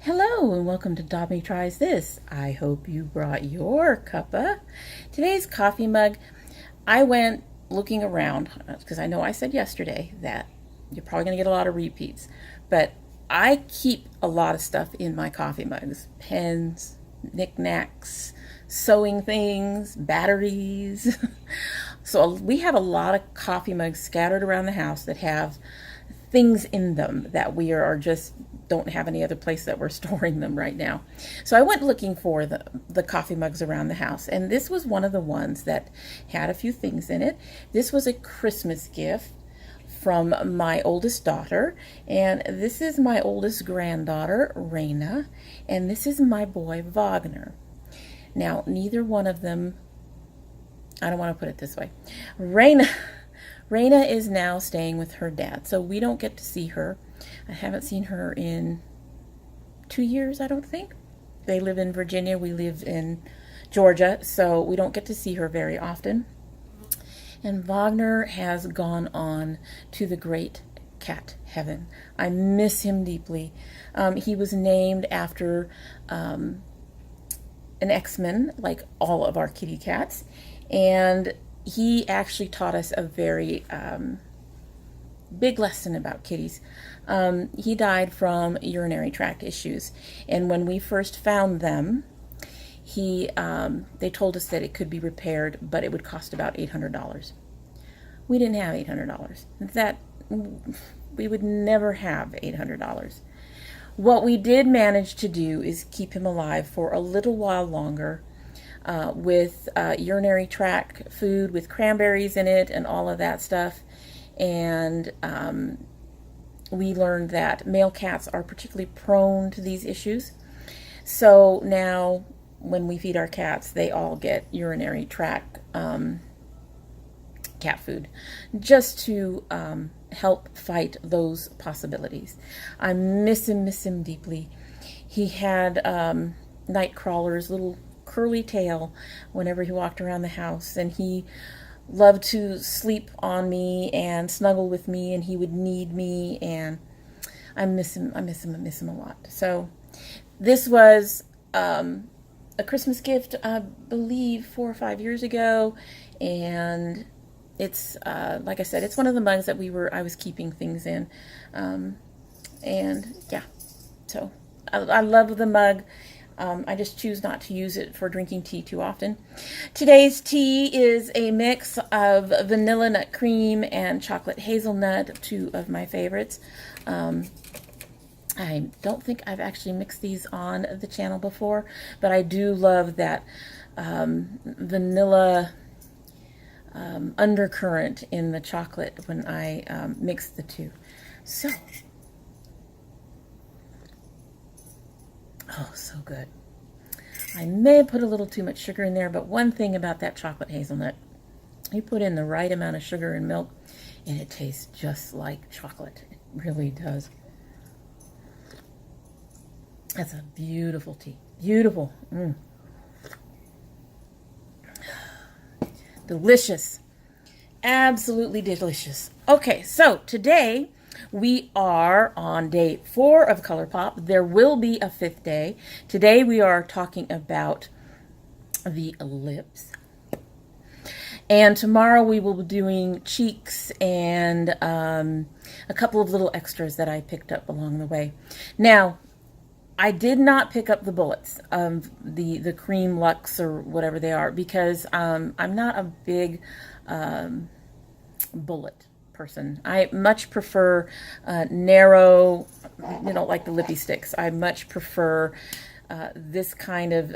Hello and welcome to domytriesthis. I hope you brought your cuppa. Today's coffee mug, I went looking around because I know I said yesterday that you're probably going to get a lot of repeats, but I keep a lot of stuff in my coffee mugs. Pens, knickknacks, sewing things, batteries. So we have a lot of coffee mugs scattered around the house that have things in them that we are just don't have any other place that we're storing them right now. So I went looking for the coffee mugs around the house, and this was one of the ones that had a few things in it. This was a Christmas gift from my oldest daughter, and this is my oldest granddaughter, Raina, and this is my boy, Wagner. Now, neither one of them, I don't want to put it this way. Raina is now staying with her dad, so we don't get to see her. I haven't seen her in 2 years, I don't think. They live in Virginia, we live in Georgia, so we don't get to see her very often. And Wagner has gone on to the great cat heaven. I miss him deeply. He was named after an X-Men, like all of our kitty cats, and he actually taught us a very big lesson about kitties. He died from urinary tract issues, and when we first found them, they told us that it could be repaired, but it would cost about $800. We didn't have $800. That we would never have $800. What we did manage to do is keep him alive for a little while longer, with urinary tract food with cranberries in it and all of that stuff. And we learned that male cats are particularly prone to these issues. So now when we feed our cats, they all get urinary tract cat food, just to help fight those possibilities. I miss him deeply. He had night crawlers, little curly tail whenever he walked around the house, and he loved to sleep on me and snuggle with me, and he would need me, and I miss him a lot. So this was a Christmas gift, I believe 4 or 5 years ago, and it's like I said, it's one of the mugs that I was keeping things in, and yeah, so I love the mug. I just choose not to use it for drinking tea too often. Today's tea is a mix of vanilla nut cream and chocolate hazelnut, two of my favorites. I don't think I've actually mixed these on the channel before, but I do love that vanilla undercurrent in the chocolate when I mix the two. So, oh, so good. I may have put a little too much sugar in there, but one thing about that chocolate hazelnut, you put in the right amount of sugar and milk, and it tastes just like chocolate. It really does. That's a beautiful tea. Beautiful. Delicious. Absolutely delicious. Okay, so today we are on day 4 of ColourPop. There will be a 5th day. Today we are talking about the lips. And tomorrow we will be doing cheeks and a couple of little extras that I picked up along the way. Now, I did not pick up the bullets, the cream Luxe or whatever they are, because I'm not a big bullet person. I much prefer narrow, like the Lippie sticks. I much prefer this kind of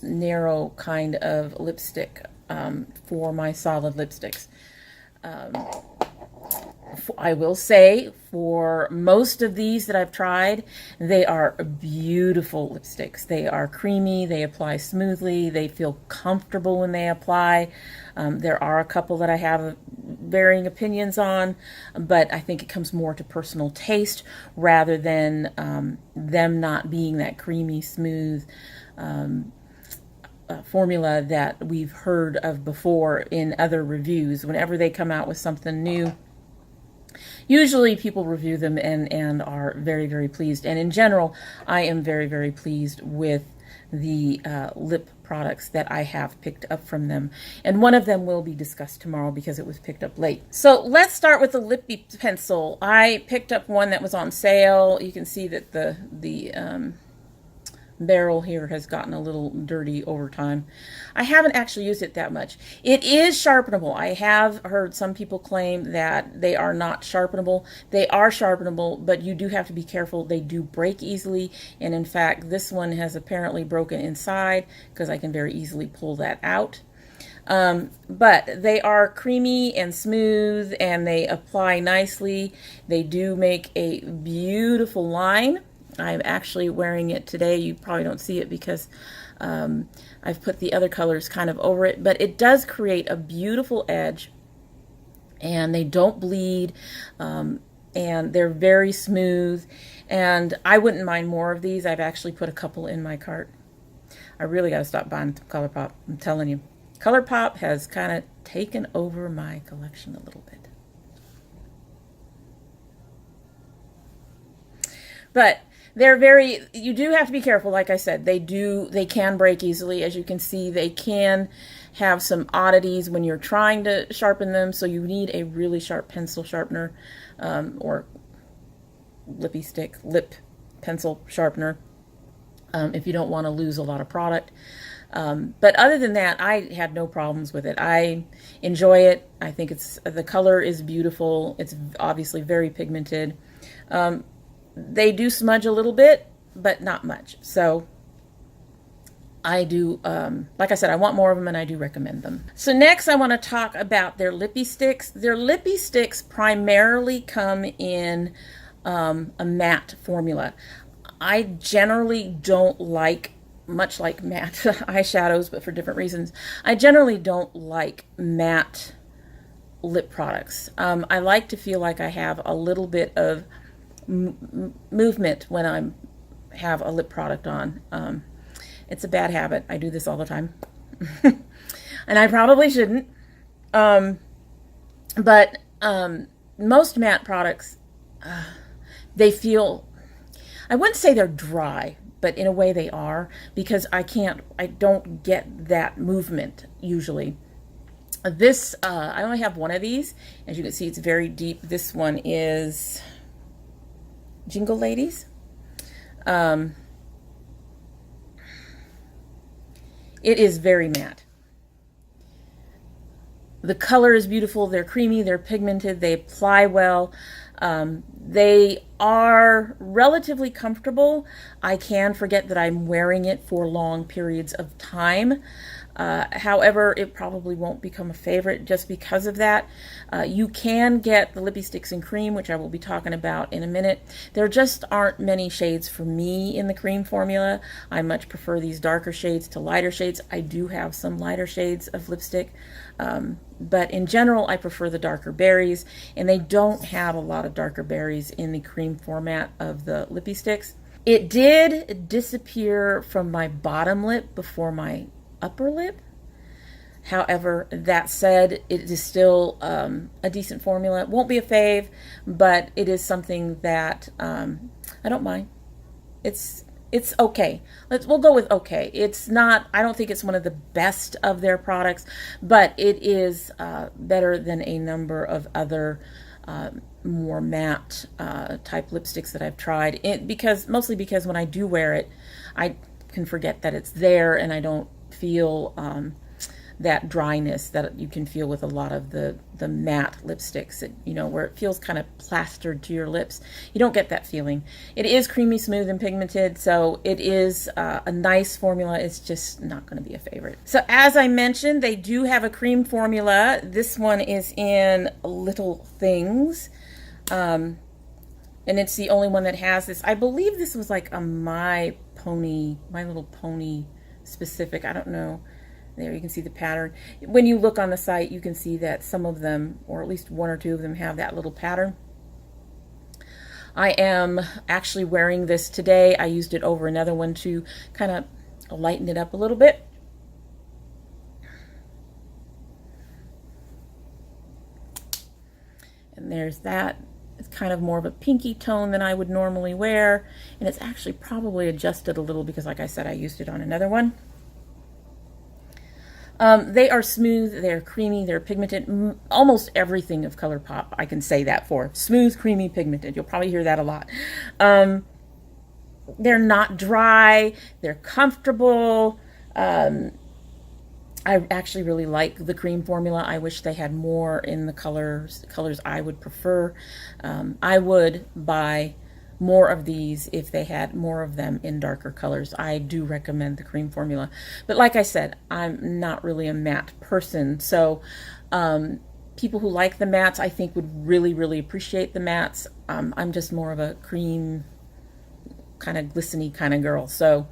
narrow kind of lipstick for my solid lipsticks. I will say, for most of these that I've tried, they are beautiful lipsticks. They are creamy, they apply smoothly, they feel comfortable when they apply. There are a couple that I have varying opinions on, but I think it comes more to personal taste rather than them not being that creamy, smooth formula that we've heard of before in other reviews. Whenever they come out with something new, Usually people review them and are very, very pleased. And in general, I am very, very pleased with the lip products that I have picked up from them. And one of them will be discussed tomorrow because it was picked up late. So let's start with the Lippie pencil. I picked up one that was on sale. You can see that the barrel here has gotten a little dirty over time. I haven't actually used it that much. It is sharpenable. I have heard some people claim that they are not sharpenable. They are sharpenable, but you do have to be careful. They do break easily, and in fact this one has apparently broken inside because I can very easily pull that out. But they are creamy and smooth and they apply nicely. They do make a beautiful line. I'm actually wearing it today. You probably don't see it because I've put the other colors kind of over it, but it does create a beautiful edge and they don't bleed and they're very smooth, and I wouldn't mind more of these. I've actually put a couple in my cart. I really got to stop buying ColourPop. I'm telling you, ColourPop has kind of taken over my collection a little bit. But they're very, you do have to be careful. Like I said, they can break easily. As you can see, they can have some oddities when you're trying to sharpen them. So you need a really sharp pencil sharpener or lippy stick, lip pencil sharpener if you don't want to lose a lot of product. But other than that, I had no problems with it. I enjoy it. I think the color is beautiful. It's obviously very pigmented. They do smudge a little bit, but not much. So I do, like I said, I want more of them and I do recommend them. So next I want to talk about their Lippie sticks. Their Lippie sticks primarily come in a matte formula. I generally don't like, much like matte eyeshadows, but for different reasons, I generally don't like matte lip products. I like to feel like I have a little bit of movement when I have a lip product on. It's a bad habit. I do this all the time. And I probably shouldn't. But most matte products, they feel, I wouldn't say they're dry, but in a way they are, because I don't get that movement usually. This, I only have one of these. As you can see, it's very deep. This one is Jingle Ladies. It is very matte. The color is beautiful. They're creamy. They're pigmented. They apply well. They are relatively comfortable. I can forget that I'm wearing it for long periods of time. However, it probably won't become a favorite just because of that. You can get the Lippie sticks in cream, which I will be talking about in a minute. There just aren't many shades for me in the cream formula. I much prefer these darker shades to lighter shades. I do have some lighter shades of lipstick, but in general, I prefer the darker berries, and they don't have a lot of darker berries in the cream format of the Lippie sticks. It did disappear from my bottom lip before my upper lip. However, that said, it is still a decent formula. It won't be a fave, but it is something that I don't mind. It's okay. We'll go with okay. It's not, I don't think it's one of the best of their products, but it is better than a number of other more matte type lipsticks that I've tried. Mostly because when I do wear it, I can forget that it's there and I don't feel that dryness that you can feel with a lot of the matte lipsticks, where it feels kind of plastered to your lips. You don't get that feeling. It is creamy, smooth, and pigmented, so it is a nice formula. It's just not going to be a favorite. So as I mentioned, they do have a cream formula. This one is in Little Things, and it's the only one that has this. I believe this was like a My Little Pony specific. I don't know. There you can see the pattern. When you look on the site, you can see that some of them, or at least one or two of them, have that little pattern. I am actually wearing this today. I used it over another one to kind of lighten it up a little bit. And there's that. It's kind of more of a pinky tone than I would normally wear, and it's actually probably adjusted a little because, like I said, I used it on another one. They are smooth, they're creamy, they're pigmented. Almost everything of ColourPop I can say that for. Smooth, creamy, pigmented. You'll probably hear that a lot. They're not dry, they're comfortable. I actually really like the cream formula. I wish they had more in the colors I would prefer. I would buy more of these if they had more of them in darker colors. I do recommend the cream formula. But like I said, I'm not really a matte person. So people who like the mattes, I think, would really, really appreciate the mattes. I'm just more of a cream, kind of glistening kind of girl. So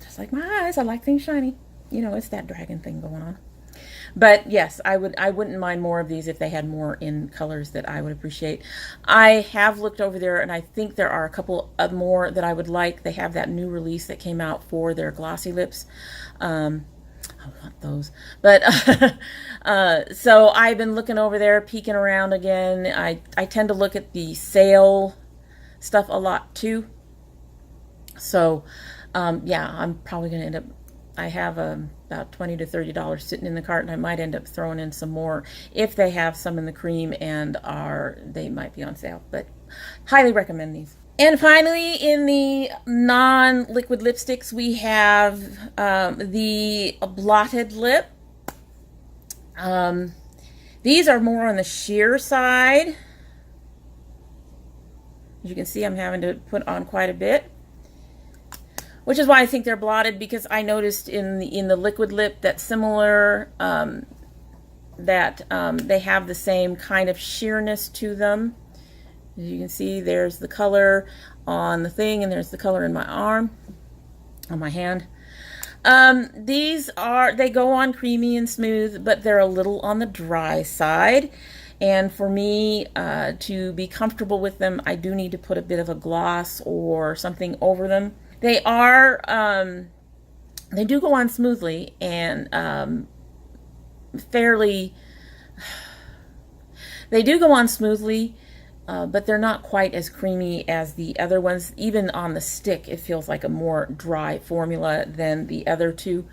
just like my eyes, I like things shiny. You know, it's that dragon thing going on. But yes, I wouldn't mind more of these if they had more in colors that I would appreciate. I have looked over there, and I think there are a couple of more that I would like. They have that new release that came out for their glossy lips. I want those. But so I've been looking over there, peeking around again. I tend to look at the sale stuff a lot too. So yeah, I'm probably going to end up, I have about $20 to $30 sitting in the cart, and I might end up throwing in some more if they have some in the cream and they might be on sale. But highly recommend these. And finally, in the non-liquid lipsticks, we have the Blotted lip. These are more on the sheer side. As you can see, I'm having to put on quite a bit, which is why I think they're blotted, because I noticed in the liquid lip that similar, they have the same kind of sheerness to them. As you can see, there's the color on the thing, and there's the color in my arm, on my hand. They go on creamy and smooth, but they're a little on the dry side. And for me, to be comfortable with them, I do need to put a bit of a gloss or something over them. They do go on smoothly and they do go on smoothly, but they're not quite as creamy as the other ones. Even on the stick, it feels like a more dry formula than the other two.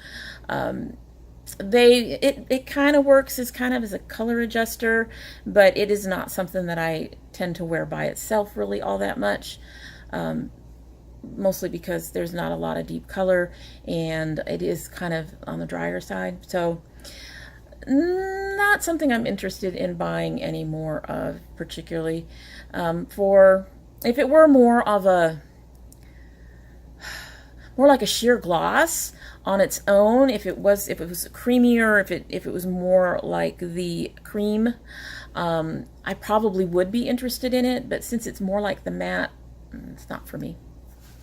It kind of works as kind of as a color adjuster, but it is not something that I tend to wear by itself really all that much. Mostly because there's not a lot of deep color, and it is kind of on the drier side. So not something I'm interested in buying any more of, particularly. If it were more like a sheer gloss on its own, if it was creamier, if it was more like the cream, I probably would be interested in it. But since it's more like the matte, it's not for me.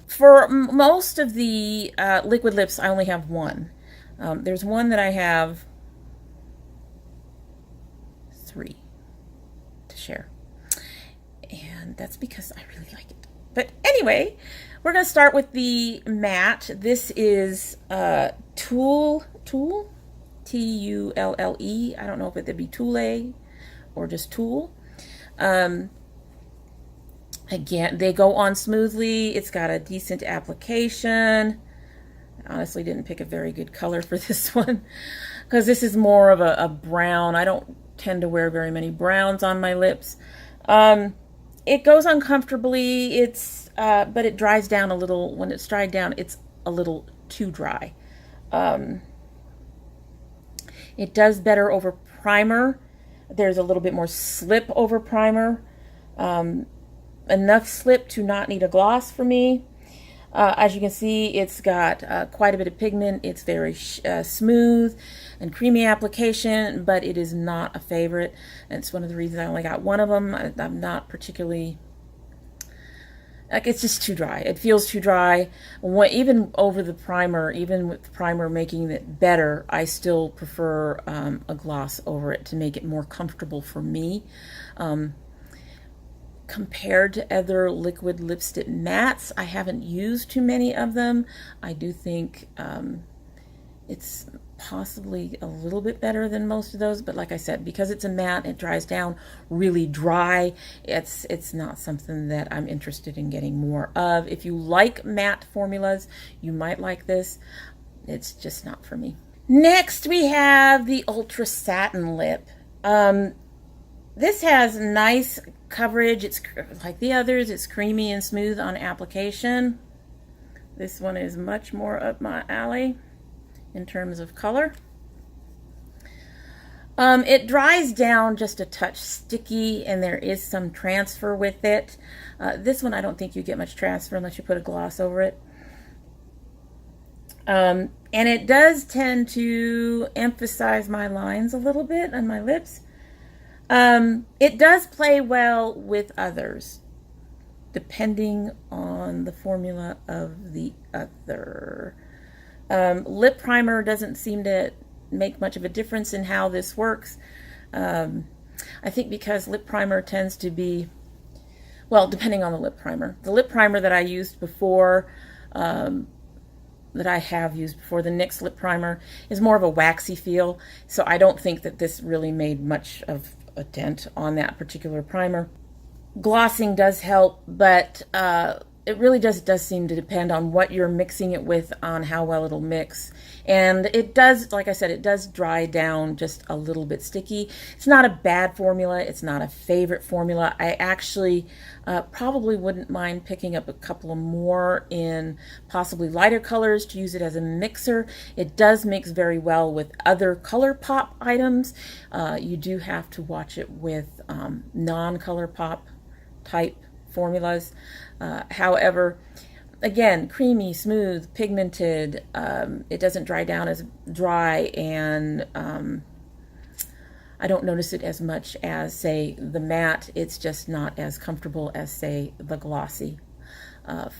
For most of the liquid lips, I only have one. There's one that I have 3 to share, and that's because I really like it. But anyway, we're going to start with the matte. This is Tulle, T-U-L-L-E. I don't know if it'd be Tulle or just Tulle. Again, they go on smoothly. It's got a decent application. I honestly didn't pick a very good color for this one, because this is more of a brown. I don't tend to wear very many browns on my lips. It goes on comfortably. But it dries down a little. When it's dried down, it's a little too dry. It does better over primer. There's a little bit more slip over primer. Enough slip to not need a gloss for me. As you can see, it's got quite a bit of pigment. It's very smooth and creamy application, but it is not a favorite. And it's one of the reasons I only got one of them. I'm not particularly, like, it's just too dry. It feels too dry. Even over the primer, even with the primer making it better, I still prefer a gloss over it to make it more comfortable for me. Compared to other liquid lipstick mattes, I haven't used too many of them. I do think it's possibly a little bit better than most of those, but like I said, because it's a matte, it dries down really dry. It's not something that I'm interested in getting more of. If you like matte formulas, you might like this. It's just not for me. Next, we have the Ultra Satin Lip. This has nice coverage. It's like the others. It's creamy and smooth on application. This one is much more up my alley in terms of color. It dries down just a touch sticky, and there is some transfer with it. This one I don't think you get much transfer unless you put a gloss over it. And it does tend to emphasize my lines a little bit on my lips. It does play well with others, depending on the formula of the other. Lip primer doesn't seem to make much of a difference in how this works. I think because lip primer tends to be, well, depending on the lip primer. The lip primer that I used before, that I have used before, the NYX lip primer, is more of a waxy feel, so I don't think that this really made much of a dent on that particular primer. Glossing does help, but it really just does seem to depend on what you're mixing it with, on how well it'll mix. And it does, like I said, it does dry down just a little bit sticky. It's not a bad formula. It's not a favorite formula. I actually probably wouldn't mind picking up a couple of more in possibly lighter colors to use it as a mixer. It does mix very well with other ColourPop items. You do have to watch it with non-ColourPop type formulas. However, again, creamy, smooth, pigmented. It doesn't dry down as dry, and I don't notice it as much as, say, the matte. It's just not as comfortable as, say, the glossy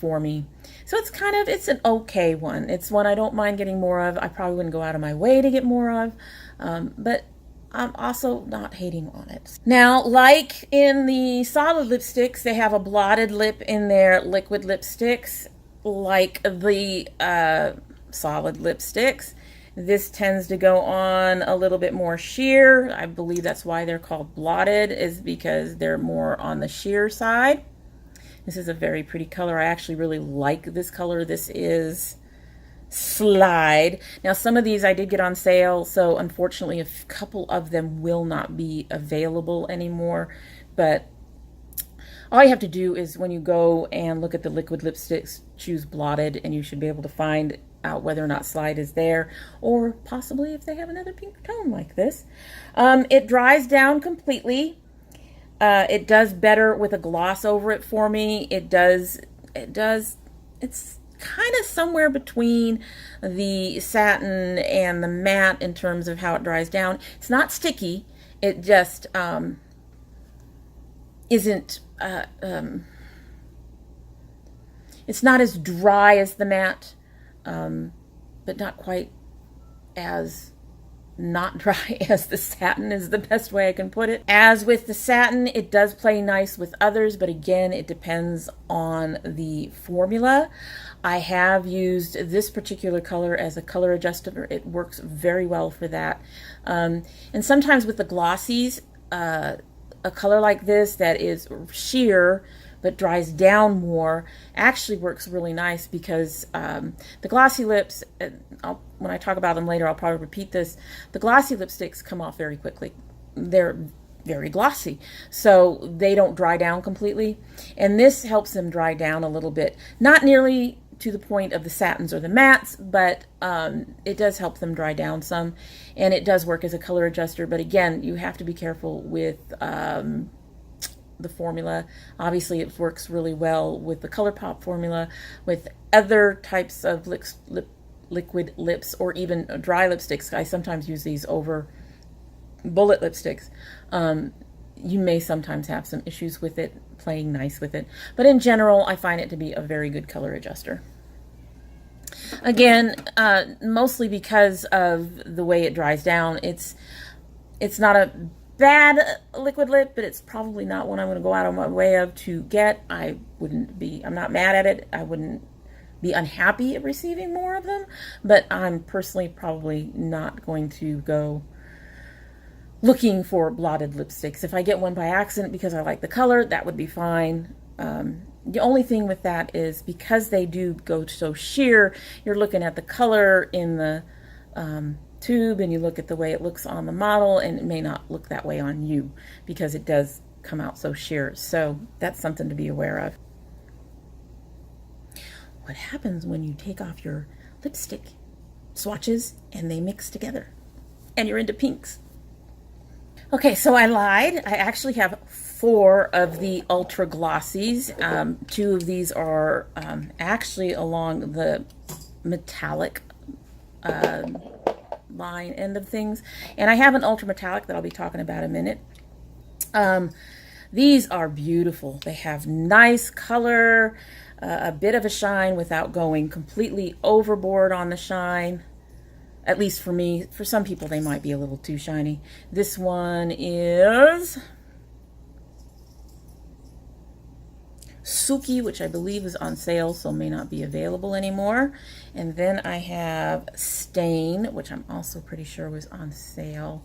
for me. So it's an okay one. It's one I don't mind getting more of. I probably wouldn't go out of my way to get more of, but I'm also not hating on it. Now, like in the solid lipsticks, they have a blotted lip in their liquid lipsticks. Like the solid lipsticks, this tends to go on a little bit more sheer. I believe that's why they're called blotted, is because they're more on the sheer side. This is a very pretty color. I actually really like this color. This is Slide. Now, some of these I did get on sale, so unfortunately a couple of them will not be available anymore, but all you have to do is, when you go and look at the liquid lipsticks, choose Blotted, and you should be able to find out whether or not Slide is there, or possibly if they have another pink tone like this. It dries down completely. It does better with a gloss over it for me. It's kind of somewhere between the satin and the matte in terms of how it dries down. It's not sticky. It just isn't, it's not as dry as the matte, but not quite as not dry as the satin is the best way I can put it. As with the satin, it does play nice with others, but again, it depends on the formula. I have used this particular color as a color adjuster. It works very well for that. And sometimes with the glossies, a color like this that is sheer but dries down more actually works really nice, because the glossy lips, when I talk about them later, I'll probably repeat this, the glossy lipsticks come off very quickly. They're very glossy, so they don't dry down completely, and this helps them dry down a little bit. Not nearly to the point of the satins or the mattes, but it does help them dry down some, and it does work as a color adjuster. But again, you have to be careful with the formula. Obviously, it works really well with the ColourPop formula. With other types of liquid lips, or even dry lipsticks, I sometimes use these over bullet lipsticks. You may sometimes have some issues with it playing nice with it, but in general, I find it to be a very good color adjuster. Again, mostly because of the way it dries down. It's not a bad liquid lip, but it's probably not one I'm going to go out of my way to get. I'm not mad at it. I wouldn't be unhappy at receiving more of them, but I'm personally probably not going to go looking for blotted lipsticks. If I get one by accident because I like the color, that would be fine. The only thing with that is because they do go so sheer, you're looking at the color in the tube and you look at the way it looks on the model, and it may not look that way on you because it does come out so sheer. So that's something to be aware of. What happens when you take off your lipstick swatches and they mix together and you're into pinks? Okay, so I lied. I actually have 4 of the ultra glossies. 2 of these are actually along the metallic line end of things, and I have an ultra metallic that I'll be talking about in a minute. These are beautiful. They have nice color, a bit of a shine without going completely overboard on the shine. At least for me. For some people, they might be a little too shiny. This one is Sooo, which I believe is on sale, so may not be available anymore. And then I have Stain, which I'm also pretty sure was on sale.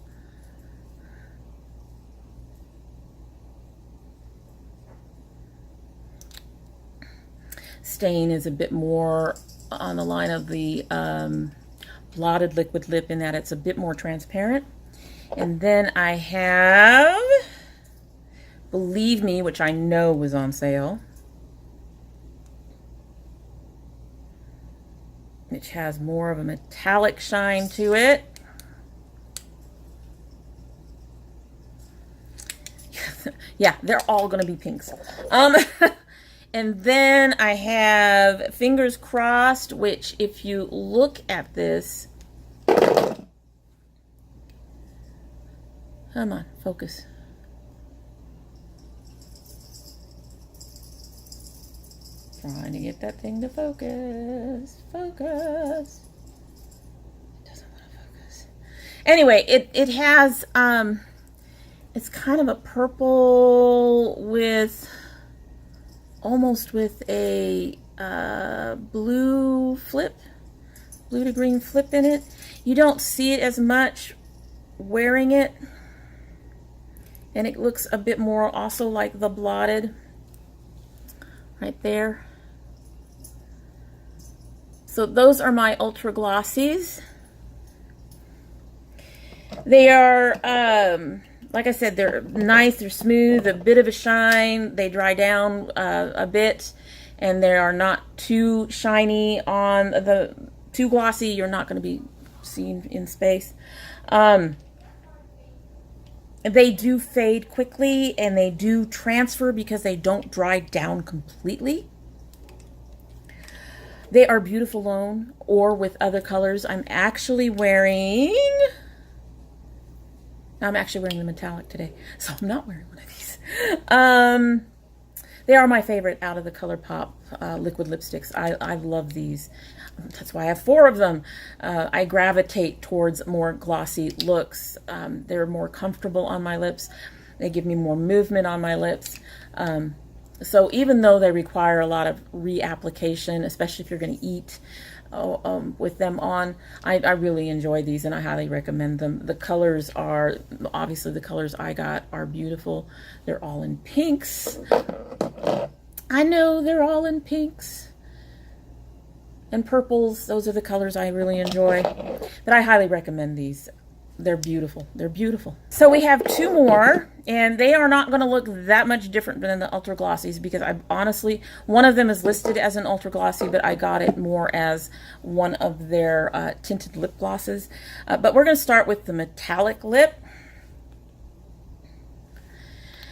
Stain is a bit more on the line of the Blotted liquid lip in that it's a bit more transparent. And then I have Believe Me, which I know was on sale, which has more of a metallic shine to it. Yeah, they're all going to be pinks. And then I have Fingers Crossed, which if you look at this, come on, focus. Trying to get that thing to focus. Focus. It doesn't want to focus. Anyway, it has, it's kind of a purple with, almost with a blue to green flip in it. You don't see it as much wearing it, and it looks a bit more also like the Blotted right there. So those are my ultra glossies. They are like I said, they're nice, they're smooth, a bit of a shine. They dry down a bit, and they are not too shiny on the too glossy. You're not going to be seen in space. They do fade quickly, and they do transfer because they don't dry down completely. They are beautiful alone or with other colors. I'm actually wearing the metallic today, so I'm not wearing one of these. They are my favorite out of the ColourPop liquid lipsticks. I love these. That's why I have 4 of them. I gravitate towards more glossy looks. They're more comfortable on my lips. They give me more movement on my lips. So even though they require a lot of reapplication, especially if you're going to eat with them on, I really enjoy these, and I highly recommend them. The colors are, obviously the colors I got are beautiful. They're all in pinks. I know they're all in pinks and purples. Those are the colors I really enjoy, but I highly recommend these. They're beautiful. They're beautiful. So we have 2 more, and they are not going to look that much different than the ultra glossies, because I honestly, one of them is listed as an ultra glossy, but I got it more as one of their tinted lip glosses. But we're going to start with the metallic lip.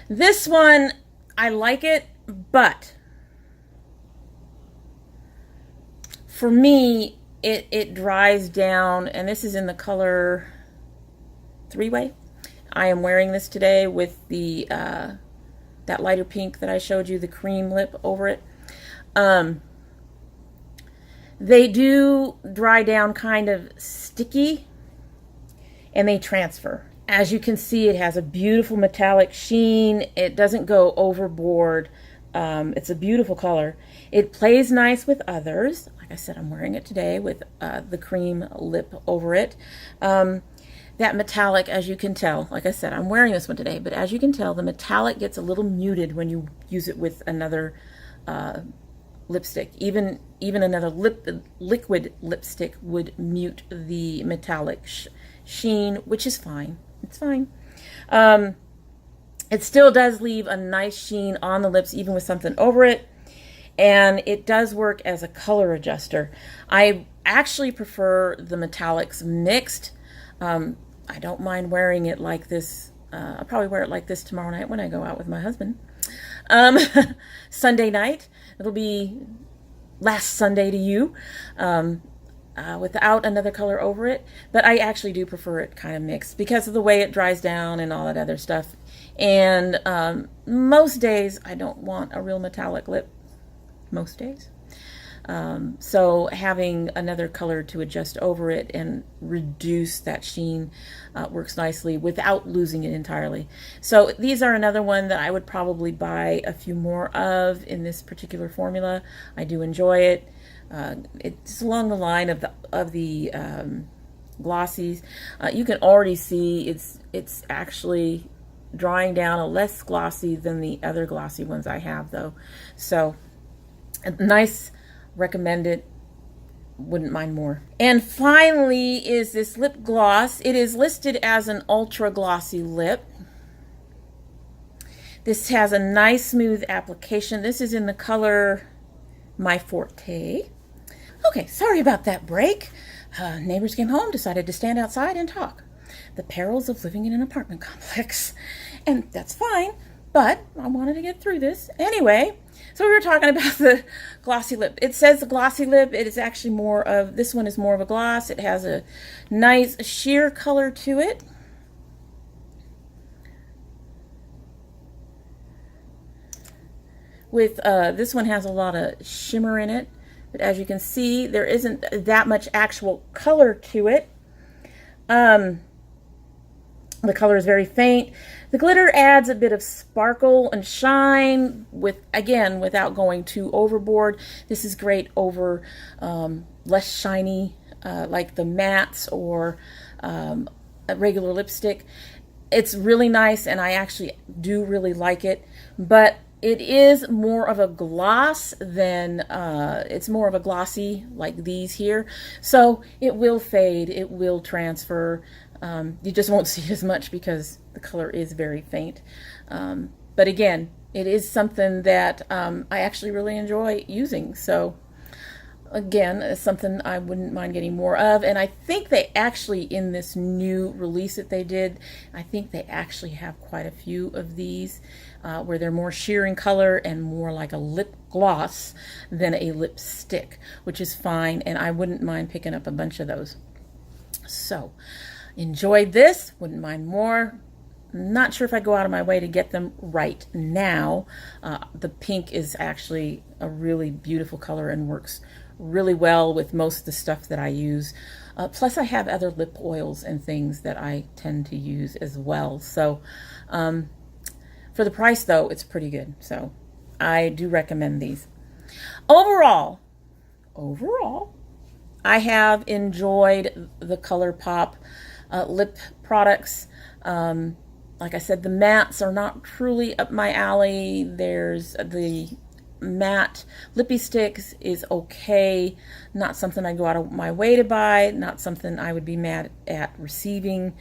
This one, I like it, but for me, it dries down, and this is in the color 3-Way. I am wearing this today with the that lighter pink that I showed you, the cream lip over it. They do dry down kind of sticky, and they transfer. As you can see, it has a beautiful metallic sheen. It doesn't go overboard. It's a beautiful color. It plays nice with others. I said, I'm wearing it today with the cream lip over it. That metallic, as you can tell, like I said, I'm wearing this one today, but as you can tell, the metallic gets a little muted when you use it with another lipstick. Even another liquid lipstick would mute the metallic sheen, which is fine. It's fine. It still does leave a nice sheen on the lips, even with something over it. And it does work as a color adjuster. I actually prefer the metallics mixed. I don't mind wearing it like this. I'll probably wear it like this tomorrow night when I go out with my husband. Sunday night. It'll be last Sunday to you, without another color over it. But I actually do prefer it kind of mixed because of the way it dries down and all that other stuff. And most days I don't want a real metallic lip. Most days. So having another color to adjust over it and reduce that sheen works nicely without losing it entirely. So these are another one that I would probably buy a few more of in this particular formula. I do enjoy it. It's along the line of the Glossies. You can already see it's actually drying down a less glossy than the other glossy ones I have, though. So nice. Recommend it. Wouldn't mind more. And finally is this lip gloss. It is listed as an ultra glossy lip. This has a nice smooth application. This is in the color My Forte. Okay, sorry about that break. Neighbors came home, decided to stand outside and talk. The perils of living in an apartment complex. And that's fine, but I wanted to get through this. Anyway, so we were talking about the glossy lip. It says the glossy lip. It is actually more of, this one is more of a gloss. It has a nice sheer color to it. With this one has a lot of shimmer in it. But as you can see, there isn't that much actual color to it. The color is very faint. The glitter adds a bit of sparkle and shine, again, without going too overboard. This is great over less shiny, like the mattes or a regular lipstick. It's really nice, and I actually do really like it. But it is more of a gloss than, it's more of a glossy like these here. So it will fade, it will transfer. You just won't see as much because the color is very faint. But again, it is something that I actually really enjoy using. So again, it's something I wouldn't mind getting more of. And I think they actually, in this new release that they did, I think they actually have quite a few of these where they're more sheer in color and more like a lip gloss than a lipstick, which is fine. And I wouldn't mind picking up a bunch of those. So enjoyed this, wouldn't mind more. Not sure if I'd go out of my way to get them right now. The pink is actually a really beautiful color and works really well with most of the stuff that I use. Plus I have other lip oils and things that I tend to use as well. So for the price though, it's pretty good. So I do recommend these. Overall, I have enjoyed the ColourPop lip products. Like I said, the mattes are not truly up my alley. There's the matte Lippie sticks is okay. Not something I go out of my way to buy. Not something I would be mad at receiving.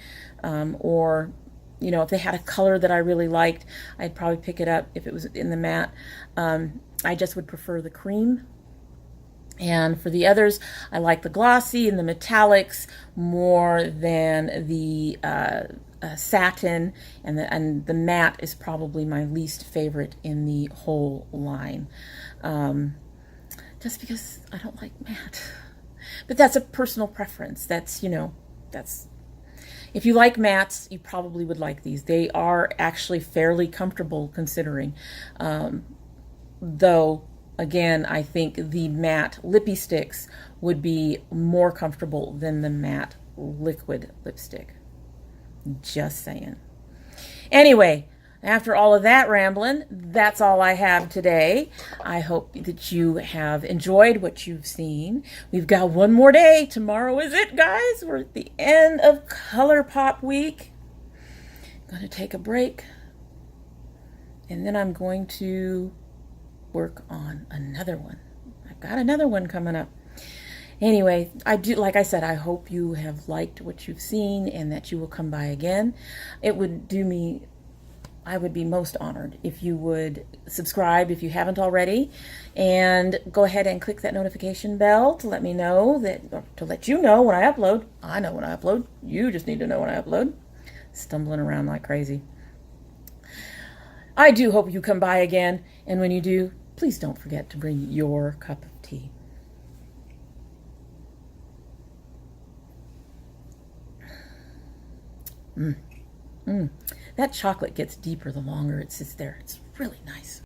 Or, you know, if they had a color that I really liked, I'd probably pick it up if it was in the matte. I just would prefer the cream. And for the others, I like the glossy and the metallics more than the satin, and the matte is probably my least favorite in the whole line. Just because I don't like matte. But that's a personal preference. That's, you know, that's, if you like mattes, you probably would like these. They are actually fairly comfortable considering. Though, again, I think the matte Lippie sticks would be more comfortable than the matte liquid lipstick. Just saying. Anyway, after all of that rambling, that's all I have today. I hope that you have enjoyed what you've seen. We've got one more day. Tomorrow is it, guys. We're at the end of ColourPop week. I'm going to take a break. And then I'm going to work on another one. I've got another one coming up. Anyway, like I said, I hope you have liked what you've seen and that you will come by again. It would do me, I would be most honored if you would subscribe if you haven't already, and go ahead and click that notification bell to let me know that, or to let you know when I upload. I know when I upload. You just need to know when I upload. Stumbling around like crazy. I do hope you come by again, and when you do, please don't forget to bring your cup of tea. That chocolate gets deeper the longer it sits there. It's really nice.